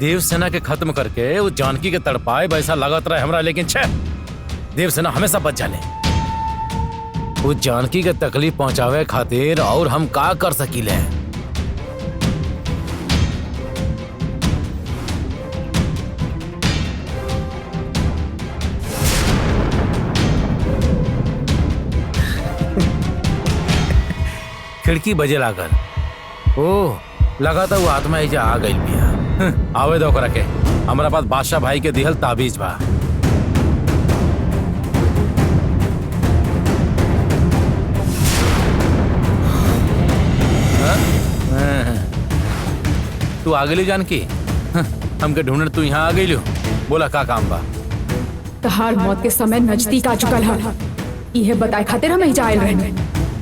देवसेना के खत्म करके वो जानकी के तड़पाए वैसा लागत रहे हमरा, लेकिन छे देवसेना हमेशा बच जाले। वो जानकी के तकलीफ पहुंचावे खातिर और हम का कर सकीले। खिड़की बजे लागल। ओह, लगा था वो आत्मा एजा आ गई बिया। आवे दो ओकरा के, हमरा पास बादशाह भाई के दिहल ताबीज बा। तू आ गई जानकी? हमके ढूंढने तू यहाँ आ गई। बोला का काम बा? तहार मौत के समय नजदीक आ चुकल है, यह बताए खातिर हम एजा आइल रहनी।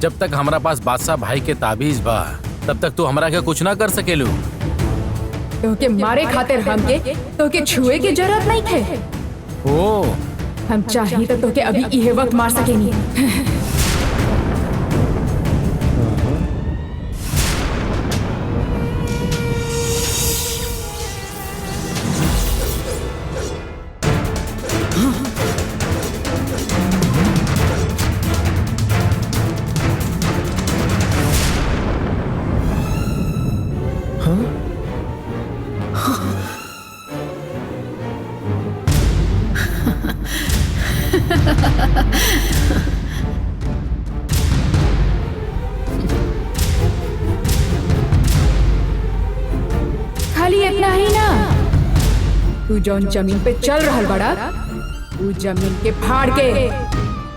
जब तक हमरा पास बादशाह भाई के ताबीज बा तब तक तू हमरा के कुछ ना कर सकेलू। तोके मारे खातिर हमके तोके छुए की जरूरत नहीं थे। ओ, हम चाहिए तो तोके अभी यह वक्त मार सकेंगे। खाली इतना ही ना, तू जौन जमीन पे चल रहा बड़ा, तू जमीन के फाड़ के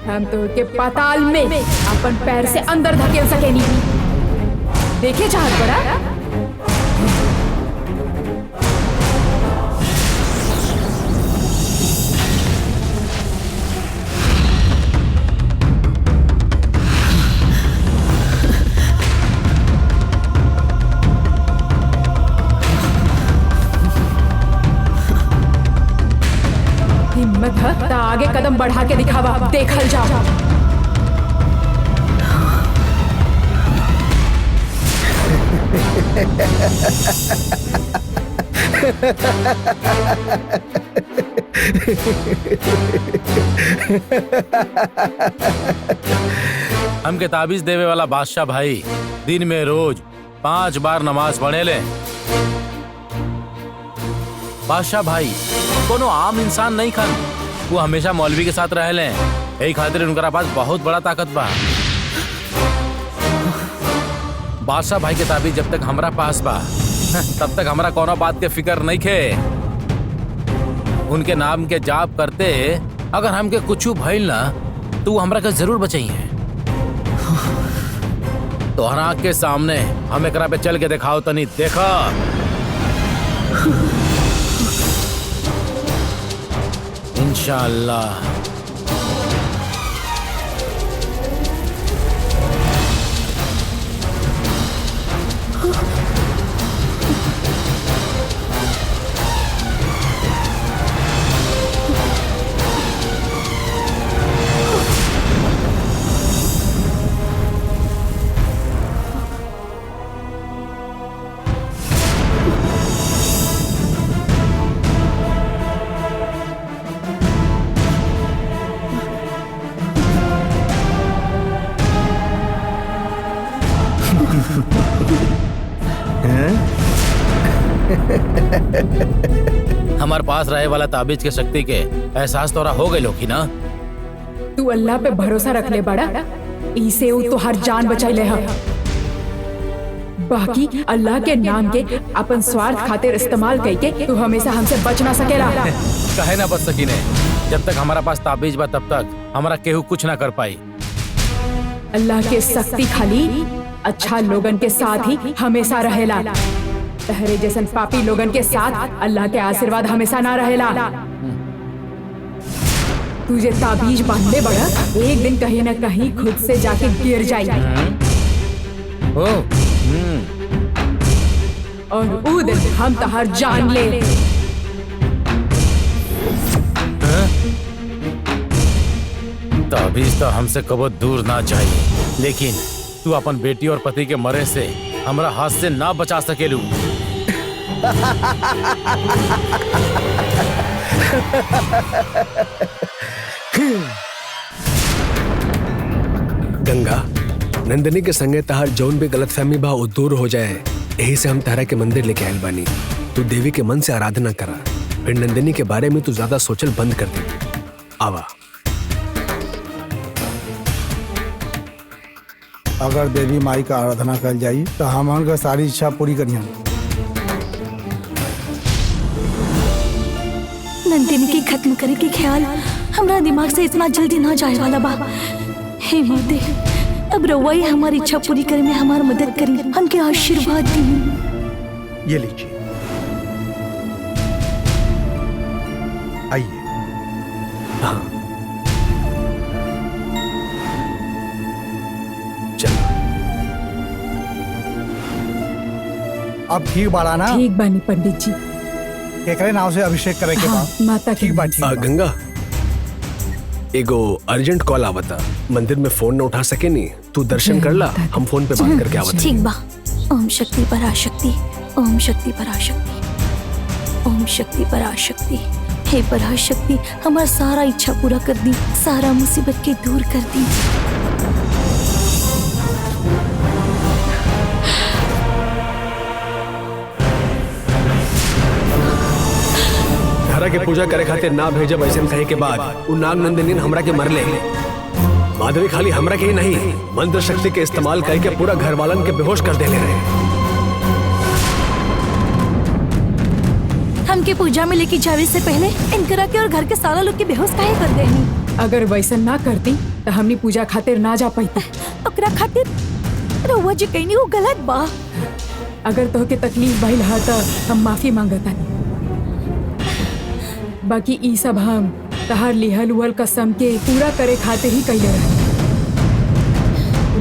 हम तो के पाताल में अपन पैर से अंदर धकेल सकेनी। देखे चाहत बड़ा? हिम्मत है तो आगे कदम बढ़ा के दिखावा, देखल जाओ। हमके ताबीज देवे वाला बादशाह भाई दिन में रोज 5 बार नमाज पढ़े ले। बादशाह भाई कोनो आम इंसान नहीं खन, वो हमेशा मौलवी के साथ रह ले। यही खातिर उनका पास बहुत बड़ा ताकत बा। बादशाह भाई के ताबीज जब तक हमरा पास बा तब तक हमरा कोनो बात के फिक्र नहीं खे। उनके नाम के जाप करते अगर हमके कुछ भइल ना तो हमरा के जरूर बचाइए। तोहरा के सामने हम एकरा पे चल के दिखाओ तनी, देखा। इंशाअल्लाह। हमारे पास रहे वाला ताबीज के शक्ति के एहसास तोरा हो गए लोगी ना? तू अल्लाह पे भरोसा रख ले बड़ा, इसे वो तो हर जान बचाई ले। बाकी अल्लाह के नाम के अपन स्वार्थ खातिर इस्तेमाल करके तू हमेशा हमसे बच ना सकेला। कहे ना बच सकी ने, जब तक हमारा पास ताबीज बा तब तक हमारा केहू कुछ ना कर पाई। अल्लाह के शक्ति खाली अच्छा लोगन के साथ ही हमेशा रहेला। तहरे जैसन पापी लोगन के साथ अल्लाह के आशीर्वाद हमेशा ना रहेला। तुझे ताबीज बांधे बड़ा, एक दिन कहीं ना कहीं खुद से जाके गिर जाए और वो दिन हम तहर जान ले। ताबीज तो हमसे कबो दूर ना चाहिए, लेकिन तू अपन बेटी और पति के मरे से हमरा हाथ से ना बचा सकेलू। गंगा, नंदिनी के संगे तहार जौन भी गलतफहमी बा वो दूर हो जाए, यही से हम तारा के मंदिर लेके आयल बानी। तू देवी के मन से आराधना करा, फिर नंदिनी के बारे में तू ज्यादा सोचल बंद कर दे। आवा। अगर देवी माई का आराधना कल जाई तो हमन का सारी इच्छा पूरी करियन। नंदिनी की खत्म करे के ख्याल हमरा दिमाग से इतना जल्दी ना जाए वाला बा। हे माते, अब रउआ ही हमारी इच्छा पूरी करे में हमारी मदद करी, हमके आशीर्वाद दी। ये लीजिए, आइए। हाँ। चल। अब ठीक बाड़ा ना? ठीक बानी पंडित जी। केकरे नाव से अभिषेक करे के हाँ, बाद माता ठीक बा, ठीक बा। गंगा, एगो अर्जेंट कॉल आवता, मंदिर में फोन न उठा सके नी, तू दर्शन कर ला, हम फोन पे बात करके आवता। ठीक बा। ओम शक्ति पराशक्ति, ओम शक्ति पराशक्ति, ओम शक्ति पराशक्ति। हे पराशक्ति, हमारा सारा इच्छा पूरा कर दी, सारा मुसीबत के दूर कर दी। तारा के पूजा करे खातिर ना भेजब ऐसे कहे के बाद उ नाग नंदिनी हमरा के मरले। माधवी खाली हमरा के ही नहीं, मंत्र शक्ति के इस्तेमाल करके पूरा घर वालन के बेहोश कर देले रहे। हमके पूजा में लेके जावे से पहले इनकरा के और घर के सारा लोग के बेहोश काहे कर देनी? अगर वैसा ना करती तो हमनी पूजा खातिर ना जा पाती। ओकरा खातिर रउआ जी कहनी वो गलत बा। अगर तोहके तकलीफ भइल हा तो हम माफी मांगतानी। बाकी ई सब हम तहार लिहल उहल कसम के पूरा करे खातिर ही कइले रहे।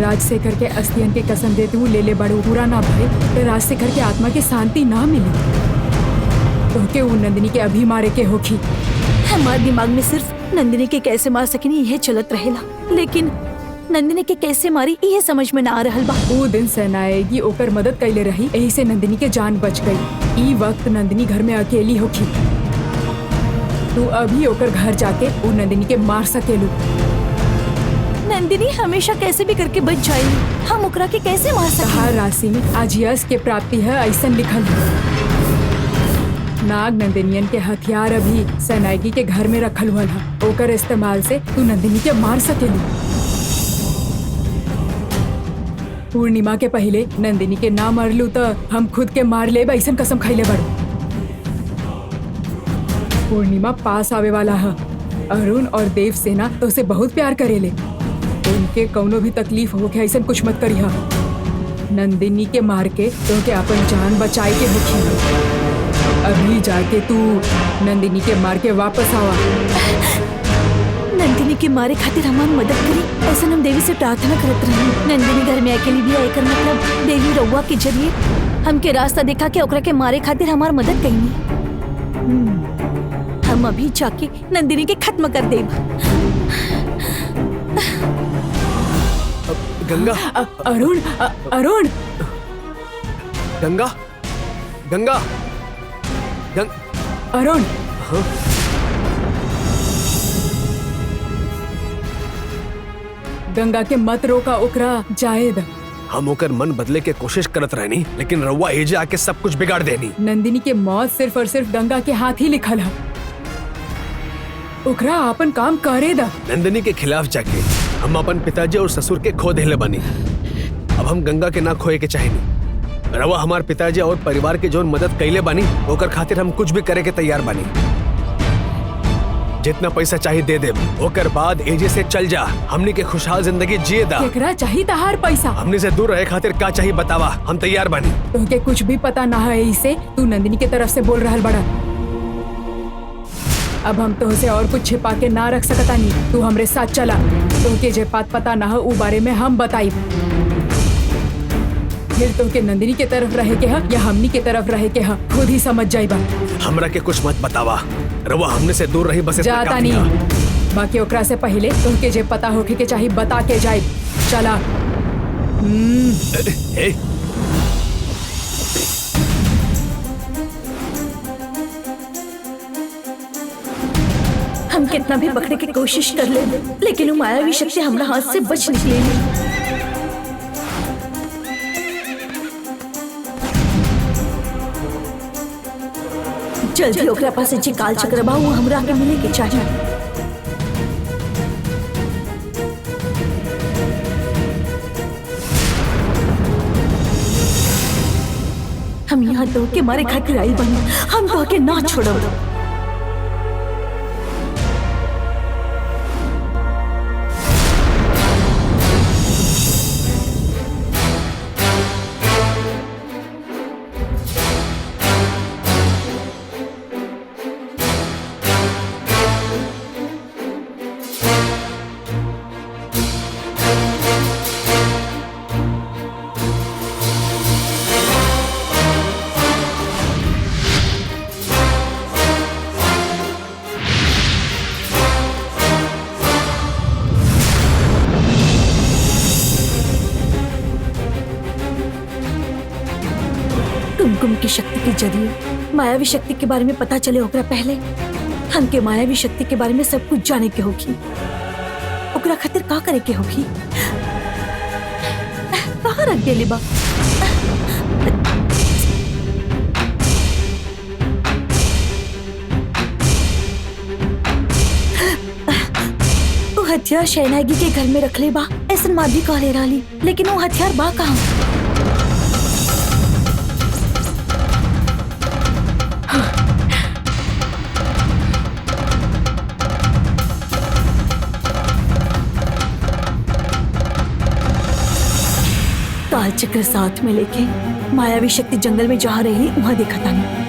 राजशेखर के अस्थियन के कसम देते हुए ले बड़ो पूरा ना भाई तो राजशेखर के आत्मा के शांति ना मिली। तोहके वो नंदिनी के अभी मारे के होखी। हमारे दिमाग में सिर्फ नंदिनी के कैसे मार सकेनी यह चलत रहेला, लेकिन नंदिनी के कैसे मारी यह समझ में ना आ रहल बा। वो दिन सेनाएगी ओकर मदद कैले रही, यही से नंदिनी के जान बच गई। ई वक्त नंदिनी घर में अकेली होखी। तू अभी ओकर घर जाके वो नंदिनी के मार सकेलू। नंदिनी हमेशा कैसे भी करके बच जाएगी, हम ओकरा के कैसे मार सकते? हर राशि में आज यश के प्राप्ति है ऐसा लिखल है। नाग नंदिनियन के हथियार अभी सेनाएगी के घर में रखल हुआ है, ओकर इस्तेमाल से तू नंदिनी के मार सकेलू। पूर्णिमा के पहले नंदिनी के ना मारलू तो हम खुद के मार ले ऐसा कसम खैले बड़ो। पूर्णिमा पास आवे वाला है। अरुण और देव सेना तो उसे बहुत प्यार करेले। उनके कौनो भी तकलीफ हो के ऐसा कुछ मत करिहा। नंदिनी के मार के तो के अपन जान बचाए के होखी। अभी जाके तू नंदिनी के मार के वापस आवा। नंदिनी के मारे खातिर हमारी मदद करी, ऐसा हम देवी से प्रार्थना करत रही। नंदिनी घर में अकेली भी आकर मतलब देवी रउआ के जरिए हमके रास्ता दिखा के ओकरा के मारे खातिर हमारी मदद कईनी। हम अभी जाके नंदिनी के खत्म कर देब। गंगा, अरुण अरुण गंगा, गंगा, अरुण। हाँ? गंगा के मत रोका ओकरा जायद। हम ओकर मन बदले के कोशिश करत रहनी, लेकिन रउआ एजे आके सब कुछ बिगाड़ देनी। नंदिनी के मौत सिर्फ और सिर्फ गंगा के हाथ ही लिखल है। ओकरा अपन काम करे दा। नंदिनी के खिलाफ जाके हम अपन पिताजी और ससुर के खो देले बनी। अब हम गंगा के ना खोए के चाहिए। रवा हमार पिताजी और परिवार के जो मदद कैले बानी ओकर खातिर हम कुछ भी करे के तैयार बानी। जितना पैसा चाहिए दे दे, ओकर बाद एजे से चल जा, हमनी के खुशहाल जिंदगी जिए दा। केकरा चाहिए तहार पैसा? हमनी से दूर रहे खातिर का चाहिए बतावा, हम तैयार बानी। तुमके कुछ भी पता ना है इसे, तू नंदिनी के तरफ से बोल रहल बड़ा। अब हम तुमसे और कुछ छिपा के ना रख सकता नहीं। तू हमरे साथ चला, तुमके जे बात पता ना है उ बारे में हम बताई। फिर तुमके नंदिनी के तरफ रहे के है या हमनी के तरफ रहे के है, खुद ही समझ जाइबा। हमरा के कुछ मत बतावा, रवा हमने से दूर रही बस इतना जाता काफी है। नहीं, बाकी ओकरा से पहले तुमके जे पता होके के चाहिए बता के जाए। चला। ए, कितना भी पकड़े की कोशिश कर ले, लेकिन वो मायावी शक्ति हमारा हाथ से बच निकले। जल्दी ओकरा पास जी काल चक्र बा, वो हमरा के मिले के चाहिए। हम यहाँ तो के मारे खातिर आई बनी, हम तो के ना छोड़ो। कुमकुम की शक्ति के जरिए मायावी शक्ति के बारे में पता चले ओकरा पहले हमके मायावी शक्ति के बारे में सब कुछ जाने के होगी। ओकरा खातिर का करे के होगी? कहाँ रख देली बा? वो हथियार शहनागी के घर में रख ले बा, ऐसा मादी कह ले रही, लेकिन वो हथियार बा कहाँ? काल चक्र साथ में लेके मायावी शक्ति जंगल में जहाँ रही वहां देखा था नहीं।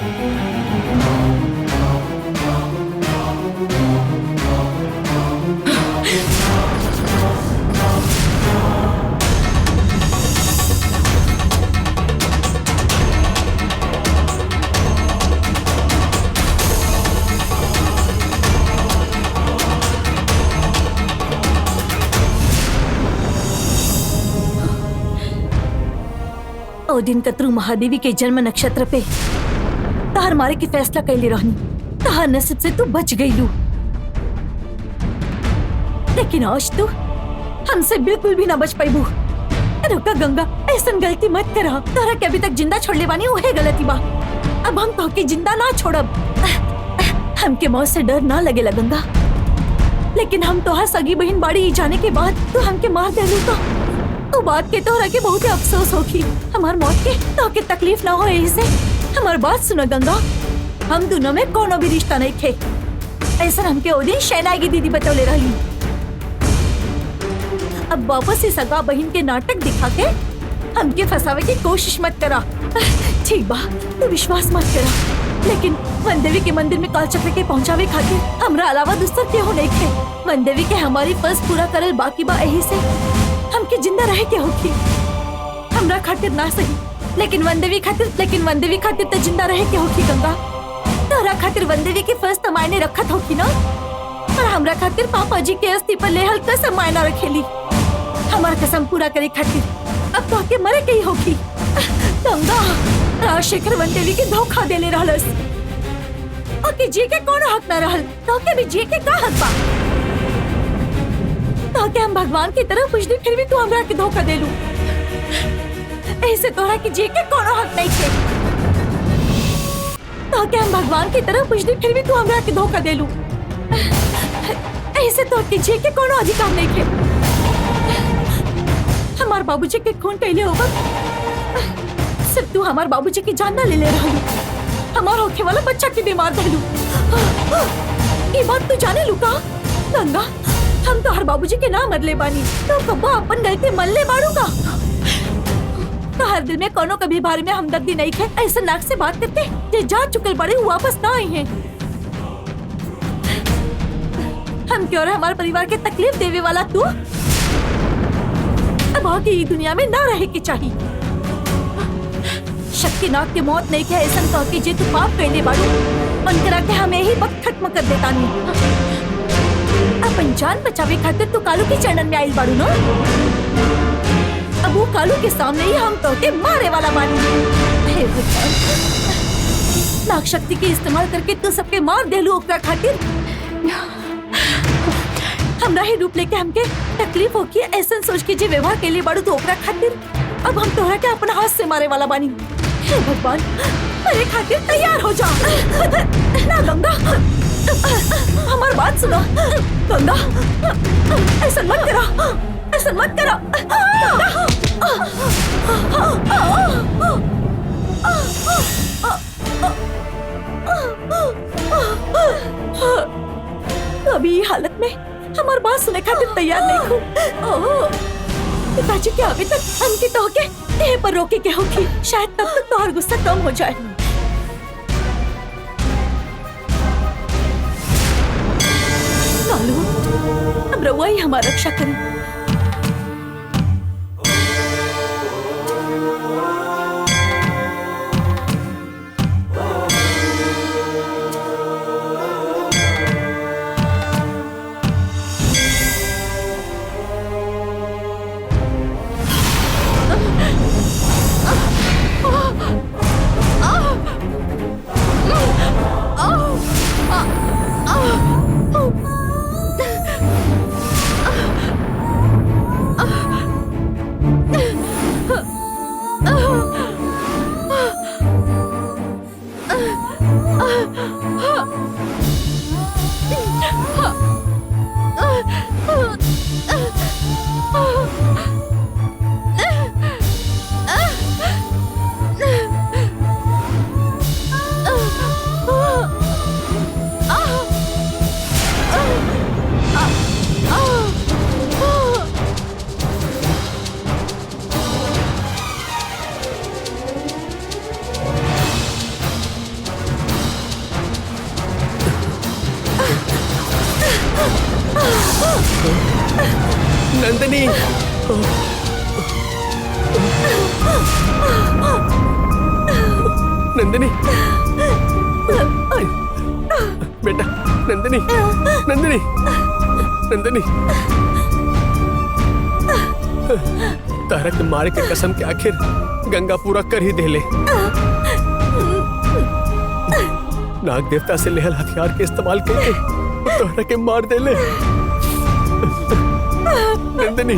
दिन कतरू महादेवी के जन्म नक्षत्र पे तहार मारे की फैसला कैले रहनी, तहार नसीब से तू बच गई लू, लेकिन आज तू हमसे बिल्कुल भी ना बच पाईबू। रुका गंगा, ऐसा गलती मत करा। तोरा के अभी तक जिंदा छोड़ले बानी उहे गलती बा। अब हम तो के जिंदा ना छोड़ब। हमके मौत से डर ना लगेला गंगा, लेकिन हम तोहार सगी बहन बाड़ी जाने के बाद तू हमके मार देलू तो बात के तोहरा के बहुत अफसोस होगी। हमार मौत के तो के तकलीफ ना हो ऐसे। हमार बात सुनो गंगा, हम दोनों में कोनो भी रिश्ता नहीं थे। ऐसा हमके ओ दिन शहनाई दीदी बतौले रही। अब वापस ही सगा बहन के नाटक दिखा के हमके फंसावे की कोशिश मत करा। ठीक बा, तू विश्वास मत करा, लेकिन वनदेवी के मंदिर में काल चक्र के पहुंचावे खातिर हमरा अलावा दूसरा केहू नहीं थे। वनदेवी के हमारी फर्ज पूरा करल बाकी बा, यही से हमके जिंदा रहे के होगी। हमरा खातिर ना सही, लेकिन वनदेवी खातिर तो जिंदा रहे के होगी गंगा। तोरा खातिर वनदेवी की फर्ज तो मायने रखत होगी ना, और हमरा खातिर पापा जी के अस्थि पर लेहल कसम मायना रखेली। हमार कसम पूरा करे खातिर अब तो के मरे के ही होगी। गंगा, राजशेखर वनदेवी के धोखा देले रहलस, और के जी के कौन हक ना रहल, तो के भी जी के का हक बा? तो के हम भगवान की तरह पूछली, फिर भी तू हमरा के धोखा देलू। ऐसे तोरा की जी के कोनो हक नहीं थे। तो के हम भगवान की तरह पूछली, फिर भी तू हमरा के धोखा देलू। ऐसे तो के जी के कोनो अधिकार नहीं थे। हमार बाबूजी के खून कैले होगा, सिर्फ तू हमार बाबूजी की जान ना ले रहलू। हमार होखे वाला बच्चा की बीमार देलू। ये बात तू जाने लू का गंगा? हम तो हर बाबूजी के नाम मरले बानी, तो कब्बा अपन गलती मल्ले बाड़ू का? तो हर दिल में कोनो कभी बारे में हमदर्दी नहीं थे। ऐसे नाक से बात करते जे जा चुकल बड़े वापस ना आई हैं। हम क्यों रहे हमारे परिवार के तकलीफ देवे वाला तू? अब आगे दुनिया में ना रहे की चाहिए। शक्ति नाक के मौत नहीं के ऐसा कह के जे तू पाप कहने बाड़ू, मन करा के हमें ही वक्त खत्म कर देता नहीं। अपन जान बचावे खातिर तू कालू के चरणन में आइल बाड़ू ना। अब वो कालू के सामने ही हम तो के मारे वाला बानी। हे भगवान, नाग शक्ति के इस्तेमाल करके तू सबके मार देलू ओकरा खातिर। हमरा ही रूप लेके हमके तकलीफ होगी ऐसा सोच के जे व्यवहार के लिए बड़ू तो ओकरा खातिर अब हम तोहरा के अपना हाथ से मारे वाला बानी। हे भगवान, मेरे खातिर तैयार हो जा। ना गंगा, हमार बात सुनो। गंगा, ऐसा मत करो, ऐसा मत करो। अभी हालत में हमार बात सुने खातिर तैयार नहीं हूँ। पिताजी के अभी तक हमके तो के यहीं पर रोके के होगी, शायद तब तक तोहर गुस्सा कम हो जाए। लालू, अब रउआ ही हमारी रक्षा करें। नंदिनी, नंदिनी, बेटा, नंदिनी, नंदिनी, नंदिनी, तारा के मारे के कसम के आखिर गंगा पूरा कर ही दे ले। नाग देवता से लेहल हथियार के इस्तेमाल करके तारा के मार दे ले। नंदिनी,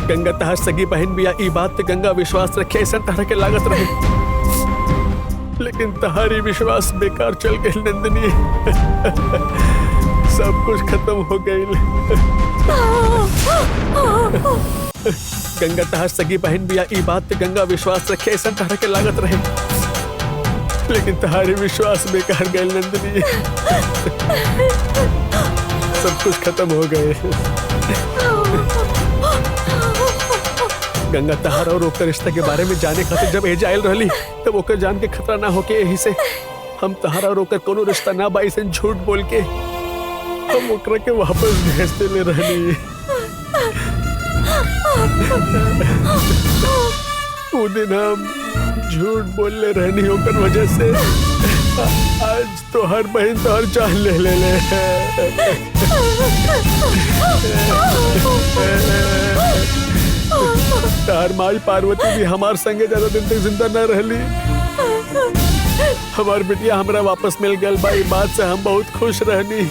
गंगा तहार सगी बहन भी ई बात पे गंगा विश्वास रखे ऐसा तारा के लागत रहे, लेकिन तहारी विश्वास बेकार चल गई नंदिनी। सब कुछ खत्म हो गई। गंगा तहार सगी बहन भी ई बात पे गंगा विश्वास रखे ऐसा तारा के लागत रहे, लेकिन तहारी विश्वास बेकार गई नंदिनी। सब कुछ खत्म हो गए। गंगा तहार और ओकर रिश्ते के बारे में जाने खातिर जब एज आयल रहली तब ओकर जान के खतरा ना होके यही से हम तहार और ओकर कोनो रिश्ता ना बाई से झूठ बोल के हम ओकरा के वापस भेज देले रहनी। वो दिन हम झूठ बोलले रहनी ओकर वजह से आज तो हर बहन तो हर जान ले ले। तार माई पार्वती भी हमार संगे ज्यादा दिन तक जिंदा न रहली। हमार बिटिया हमरा वापस मिल गल भाई, बात से हम बहुत खुश रहनी,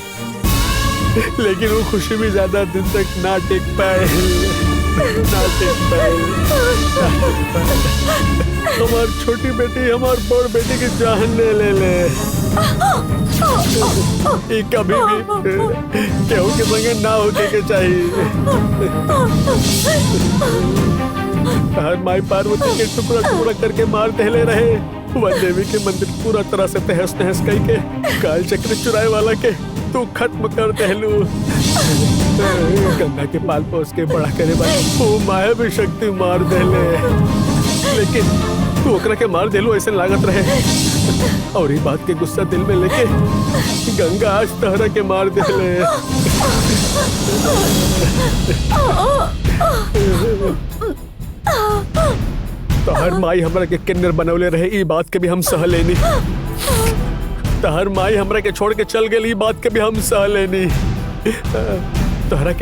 लेकिन वो खुशी भी ज्यादा दिन तक ना टिक पाए। हमार छोटी बेटी हमार बड़ बेटी की जान ले ले। कभी भी केहू के संगे ना होके के चाहिए। हर माई पार्वती के टुकड़ा टुकड़ा करके मार दहले रहे। वह देवी के मंदिर पूरा तरह से तहस नहस करके काल चक्र चुराए वाला के तू खत्म कर दहलू। गंगा के पाल पोस के बड़ा करे भाई वो माया भी शक्ति मार दहले, लेकिन तू ओकरा के मार देलू ऐसे लागत रहे। और ये बात के गुस्सा दिल में लेके गंगा आज तहरा के मार देले। तहर माई हमरा के किन्नर बनौले रहे, ई बात के भी हम सह लेनी। तहर माई हमरा के छोड़ के चल गई, ई बात के भी हम सह लेनी। तहरा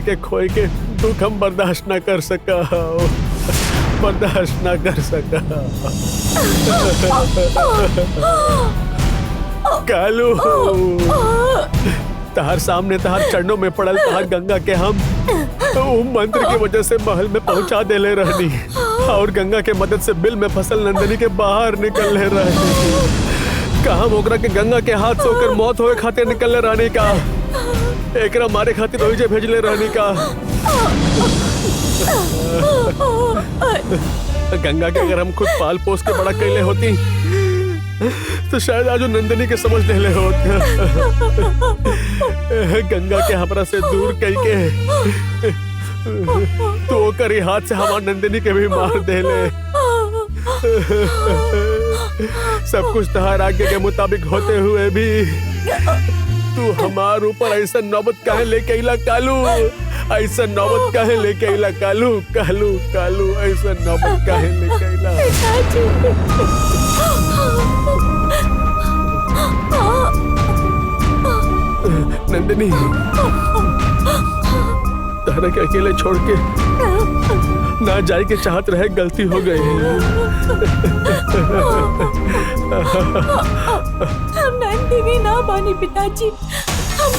के खोए के दुख हम बर्दाश्त ना कर सका, बर्दाश्त ना कर सका। कालू तहार सामने तहार चरणों में पड़ल तहार गंगा के हम वो मंत्र की वजह से महल में पहुंचा देले रहनी और गंगा के मदद से बिल में फसल नंदिनी के बाहर निकल ले रहनी। कहा ओकरा के गंगा के हाथ से होकर मौत होए खातिर निकल रहनी का एकरा मारे खातिर ओहिजे भेजले रहनी का। गंगा के अगर हम खुद पाल पोस के बड़ा कैले होती तो शायद आज नंदिनी के समझ ले होत। गंगा के हमरा से दूर कई के तो ओकर ही हाथ से हमार नंदिनी के भी मार देले। सब कुछ तहार आगे के मुताबिक होते हुए भी तू हमार ऊपर ऐसा नौबत काहे लेके अइला कालू? ऐसा नौबत काहे लेके अइला कालू? कालू कालू ऐसा नौबत काहे लेके अइला? नंदिनी तारा के अकेले छोड़ के ना जाए के चाहत रहे, गलती हो गई। हम नंदिनी ना बानी पिताजी, हम